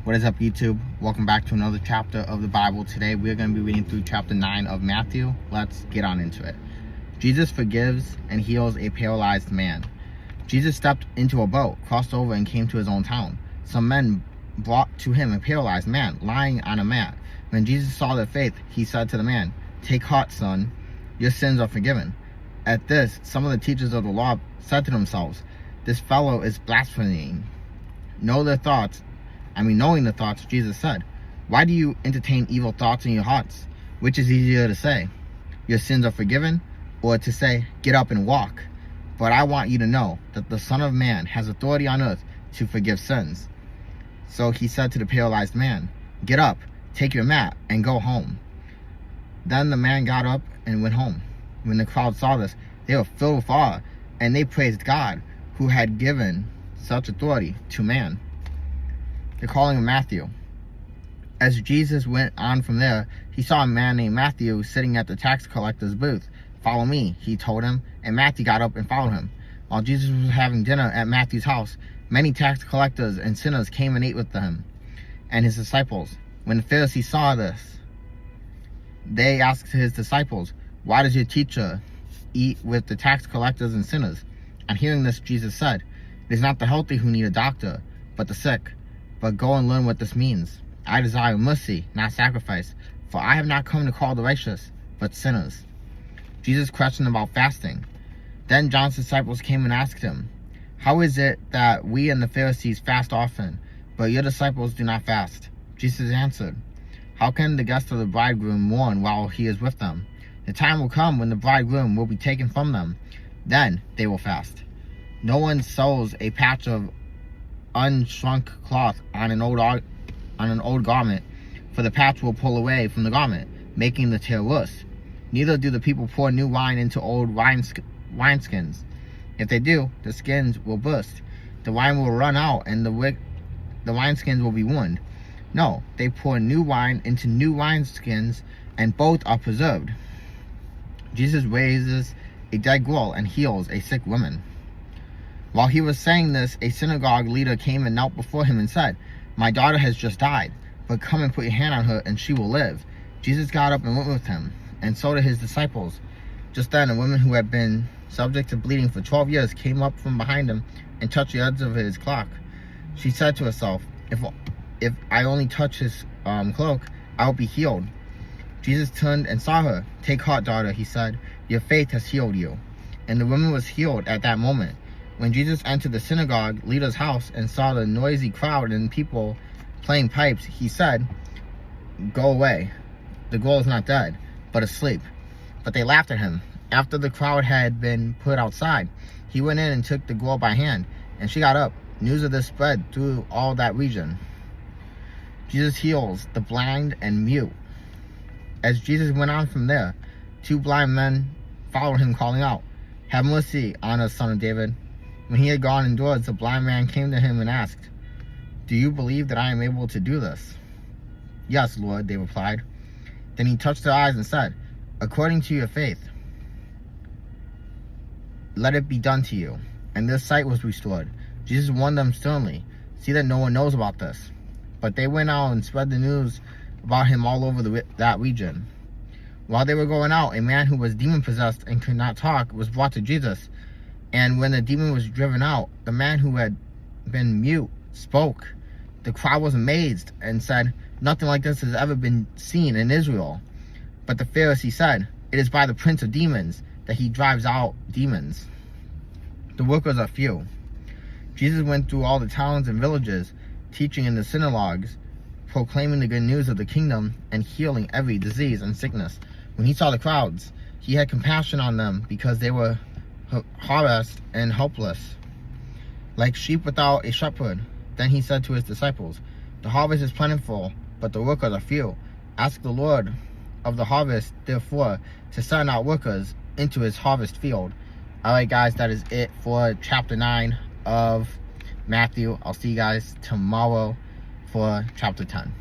What is up, YouTube? Welcome back to another chapter of the Bible. Today we're going to be reading through chapter 9 of Matthew. Let's get on into it. Jesus forgives and heals a paralyzed man. Jesus stepped into a boat, crossed over, and came to his own town. Some men brought to him a paralyzed man lying on a mat. When Jesus saw their faith, he said to the man, "Take heart, son, your sins are forgiven." At this, some of the teachers of the law said to themselves, "This fellow is blaspheming." Knowing the thoughts, Jesus said, "Why do you entertain evil thoughts in your hearts? Which is easier to say, 'Your sins are forgiven,' or to say, 'Get up and walk'? But I want you to know that the Son of Man has authority on earth to forgive sins." So he said to the paralyzed man, "Get up, take your mat, and go home." Then the man got up and went home. When the crowd saw this, they were filled with awe, and they praised God, who had given such authority to man. The calling of Matthew. As Jesus went on from there, he saw a man named Matthew sitting at the tax collector's booth. "Follow me," he told him, and Matthew got up and followed him. While Jesus was having dinner at Matthew's house, many tax collectors and sinners came and ate with him and his disciples. When the Pharisees saw this, they asked his disciples, "Why does your teacher eat with the tax collectors and sinners?" On hearing this, Jesus said, "It is not the healthy who need a doctor, but the sick. But go and learn what this means. I desire mercy, not sacrifice, for I have not come to call the righteous, but sinners." Jesus questioned about fasting. Then John's disciples came and asked him, "How is it that we and the Pharisees fast often, but your disciples do not fast?" Jesus answered, "How can the guests of the bridegroom mourn while he is with them? The time will come when the bridegroom will be taken from them. Then they will fast. No one sews a patch of unshrunk cloth on an old garment, for the patch will pull away from the garment, making the tear worse. Neither do the people pour new wine into old wineskins. If they do, the skins will burst, the wine will run out, and the wineskins will be ruined. No, they pour new wine into new wineskins, and both are preserved." Jesus raises a dead girl and heals a sick woman. While he was saying this, a synagogue leader came and knelt before him and said, "My daughter has just died, but come and put your hand on her and she will live." Jesus got up and went with him, and so did his disciples. Just then, a woman who had been subject to bleeding for 12 years came up from behind him and touched the edge of his cloak. She said to herself, If I only touch his cloak, I will be healed." Jesus turned and saw her. "Take heart, daughter," he said. "Your faith has healed you." And the woman was healed at that moment. When Jesus entered the synagogue leader's house and saw the noisy crowd and people playing pipes, he said, "Go away. The girl is not dead, but asleep." But they laughed at him. After the crowd had been put outside, he went in and took the girl by hand, and she got up. News of this spread through all that region. Jesus heals the blind and mute. As Jesus went on from there, 2 blind men followed him, calling out, "Have mercy on us, Son of David." When he had gone indoors, the blind man came to him and asked, "Do you believe that I am able to do this?" "Yes, Lord," they replied. Then he touched their eyes and said, "According to your faith, let it be done to you." And their sight was restored. Jesus warned them sternly, "See that no one knows about this." But they went out and spread the news about him all over that region. While they were going out, a man who was demon-possessed and could not talk was brought to Jesus. And when the demon was driven out, the man who had been mute spoke. The crowd was amazed and said, "Nothing like this has ever been seen in Israel." But the Pharisee said, "It is by the prince of demons that he drives out demons." The workers are few. Jesus went through all the towns and villages, teaching in the synagogues, proclaiming the good news of the kingdom, and healing every disease and sickness. When he saw the crowds, he had compassion on them because they were harassed and helpless, like sheep without a shepherd. Then he said to his disciples, "The harvest is plentiful, but the workers are few. Ask the Lord of the harvest, therefore, to send out workers into his harvest field." Alright guys, that is it for chapter 9 of Matthew. I'll see you guys tomorrow for chapter 10.